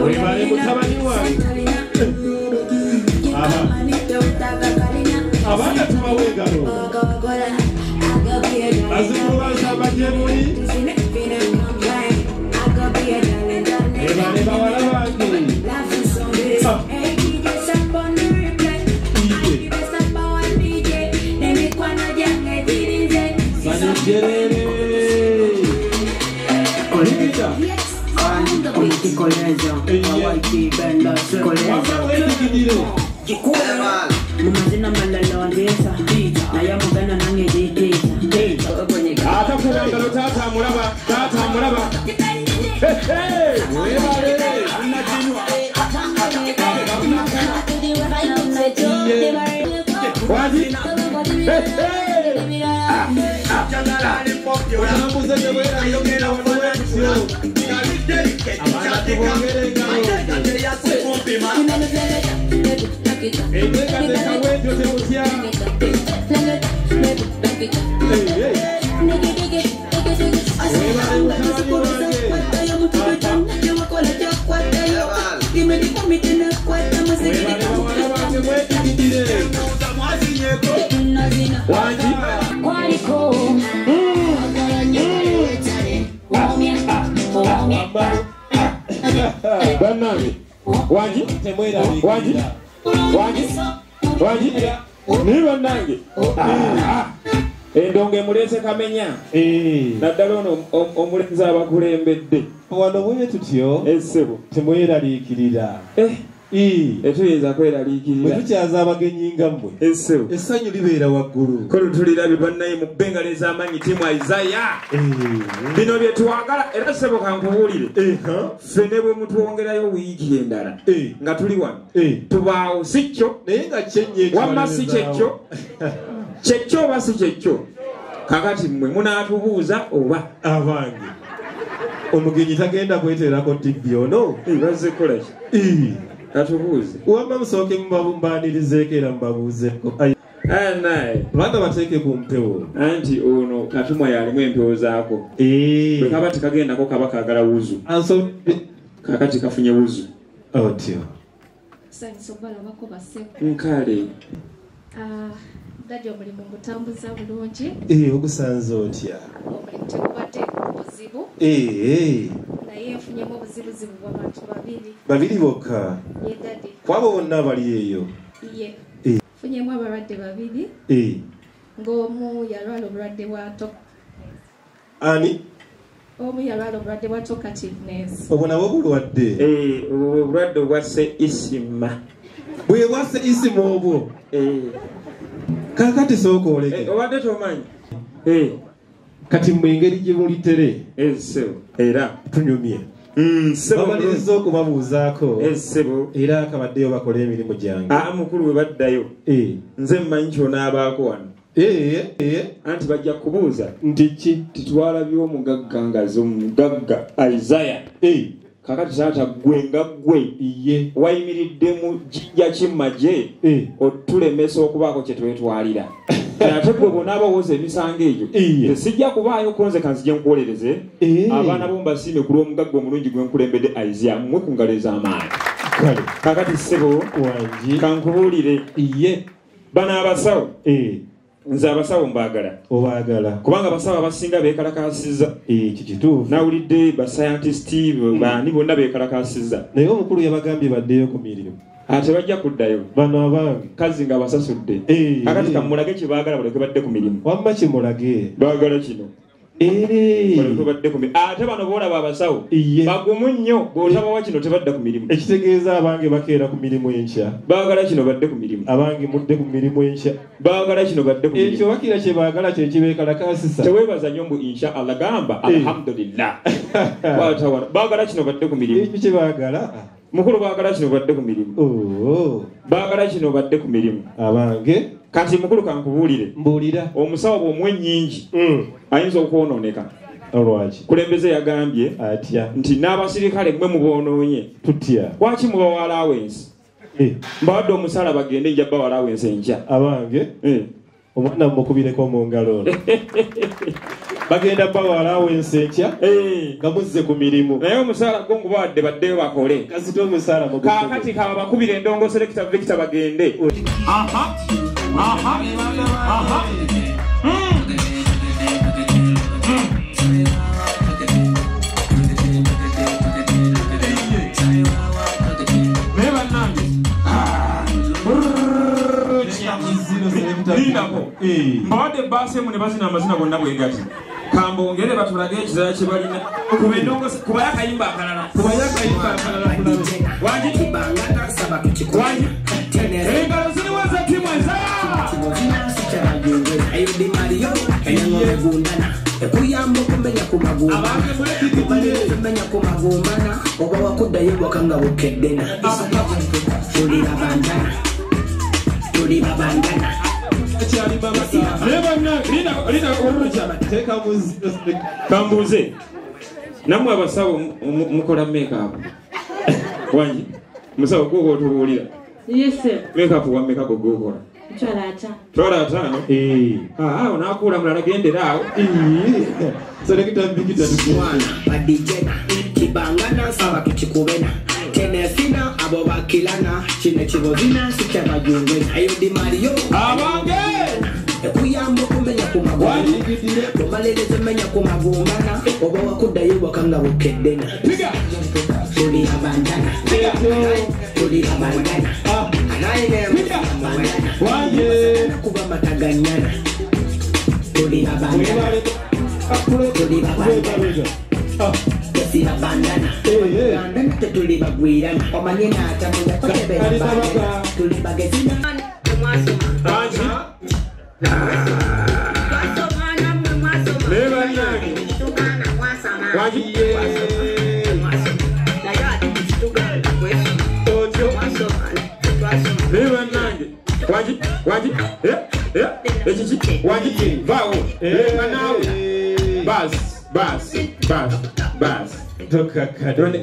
Webale mutabani wange. Abaana tubawe engalo. Bazukulu basamba gye muli. Ebale bawala bange. Mumazina malala ndesa na ya mugana nange diketa atakuba ngalo tata mulaba niba nange endonge mulese kamenya naddala ono omulenzi abakulembedde wano bwe tutyo essebo temweraliikirira etuyinza kweraliikirira bwe tukyaza abagenyi nga mmwe essebo essanyu libeera waggulu kono tulirabe bannaye mu bbenga ez'amaanyi timu Isaya bino bye twagala era ssebo kankubuulire ffene bwe mutwongerayo wiiki endala nga tuli wano tubaawo si kyo naye nga kyenye wamma si kyekyo kyekyo oba si kyekyo kakati mmwe munaatubuuza oba abange omugenyi tagenda kweteerako tibbi ono bazzekolaki atubuuze wamma musooke mumbaanirizeeko era mubabuuzeko naye banga bateeke ku mpewo anti ono katumwa yalimu empewo zaako bwe kaba tikagendako kaba kaagala wuzu kakati kafunye wuzu otyo nkale dadi omulimu ngutambuza bulungi ogusanze otya omulimu tegubadde buzibu naye nfunyemu obuzibuzibu bw'abantu babiri bokka ye dadi kwabo bonna bali eyo ye nfunyemu abalwadde babiri ng'omu yalwala obulwadde bwa ani omu yalwala obulwadde bwa talkativeness obwo nabwo bulwadde obulwadde obwasse isima bwe bwasse isima obwo kakati sooka olege obadde tomanyi kati mu engeri gye mulitere era tunyumye bamaliriza okubabuuzaako era akabaddeyo bakola emirimu gyange mukulu we baddayo nze mmanyi kyonaabaako wano anti bajja kubuuza nti ki titwalabye omugagga ngazi omugagga Isaya kakati taata gwe nga gwe wayimiridde mu jjinja kimmaje otulemesa okubaako kye twetwalira ate gwe bonaaba woza emisango egyo tesijja kubaayo konze kanzije nkuwolereze abaana bo mbasiime ku lw'omugagga omulungi gwe nkulembedde Isaya mmwe ku ngalo ez'amaanyi kakati ssebo kankubuulire bano abasawo nze abasawo mbaagala obaagala kubanga abasawo abasinga beekalakaasizza kikituufu nawulidde basayantisiti bani bonna beekalakaasizza naye omukulu yabagambye baddeyo ku mirimu ate bajja kuddayo bano abange kazi nga basasudde kakati kamulage kye baagala baleke badde ku mirimu wamma kimulage baagala kino badde ku mirimu ate bano boolaba abasawo bagumu nnyo bw'otabawa kino tebadda ku mirimu ekitegeeza abange bakeera ku mirimu enkya baagala kino badde ku mirimu abange mudde ku mirimu enkya baagala kino badde ku mirimu ekyo bakira kye baagala kye kibeekalakaasisa teweebaza nnyo mbu insha Allah gamba alhamdulillah baagala kino badde ku mirimu ekyo kye baagala mukulu baagala kino badde ku mirimu baagala kino badde ku mirimu abange kati mukulu kankubuulire mbuulira omusawo bw'omuwa ennyingi ayinza okwonooneka olwaki kulembeze yagambye atya nti n'abasirikale mwe muboonoonye tutya lwaki mubawa alaawensi mbawadde omusala bagende nja bawa alaawensi enkya abange omwana mukubireko mu ngalo ono bagenda bawalawo ensenkya nga muzze ku mirimu naye omusaala gwo ngubawadde baddeyo bakole kasita omusaala kaakati kaba bakubira endongo selekita victor bagende mbawadde ebbaasa emu ne bazina amazina gonna bwe gati kambongere batulage ekizala kye balina kubayo akayimba akalala engalo ziriweza timweza ekuyamba okumenya ku magumbana oba wakuddayo ewaka nga bukeddena tuli babandana kambuuze nammwe abasawo mukola makeup wangi musawo gwoba otubuulira makeup wammeka go gwokola twala ataano awo nakuula mulala gendera awo badijena kibangana saba tukikubena tenesina abo bakilana kino kibozina sikyabajungena ayo di mariyo abange ekuyamba okumenya ku magumbana omaleleze menya ku magumbana oba wakuddayo ewaka nga bukeddena tuli abandana kuba mataganyana tuli abandana tuli bagwirana omanye naatamuya tuli bagezina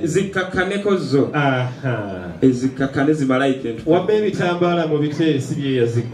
zikkakaneko zo ezikkakkane zimalayike wamma ebitambaala mu biteesi bye yazika